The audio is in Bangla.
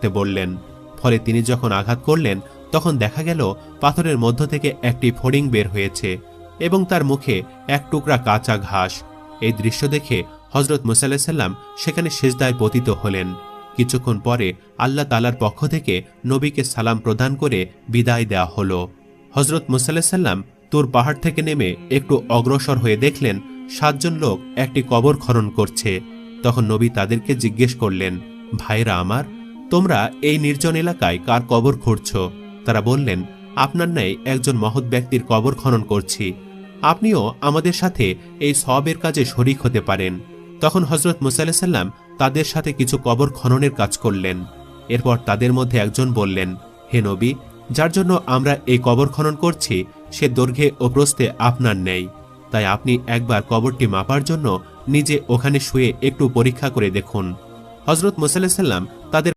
করতে বললেন। ফলে তিনি যখন আঘাত করলেন তখন দেখা গেল পাথরের মধ্য থেকে একটি ফড়িং বের হয়েছে এবং তার মুখে এক টুকরা কাঁচা ঘাস। এই দৃশ্য দেখে হযরত মুসা আলাইহিস সালাম সেখানে সিজদায় পতিত হলেন। কিছুক্ষণ পরে আল্লাহ তাআলার পক্ষ থেকে নবীকে সালাম প্রদান করে বিদায় দেওয়া হলো। হযরত মুসা আলাইহিস সালাম তুর পাহাড় থেকে নেমে একটু অগ্রসর হয়ে দেখলেন 7 জন লোক একটি কবর খনন করছে। তখন নবী তাদেরকে জিজ্ঞেস করলেন, ভাইরা আমার, তোমরা এই নির্জন এলাকায় কার কবর খুঁড়ছ? তারা বললেন, আপনার ন্যায় একজন মহৎ ব্যক্তির কবর খনন করছি। আপনিও আমাদের সাথে এই সওয়াবের কাজে শরীক হতে পারেন। তখন হযরত মুসা আলাইহিস সালাম তাদের সাথে কিছু কবর খননের কাজ করলেন। এরপর তাদের মধ্যে একজন বললেন, হে নবী, যার জন্য আমরা এই কবর খনন করছি সে দৈর্ঘ্যে ও প্রস্থে আপনার নেই। তাই আপনি একবার কবরটি মাপার জন্য নিজে ওখানে শুয়ে একটু পরীক্ষা করে দেখুন। হযরত মুসা আলাইহিস সালাম তাদের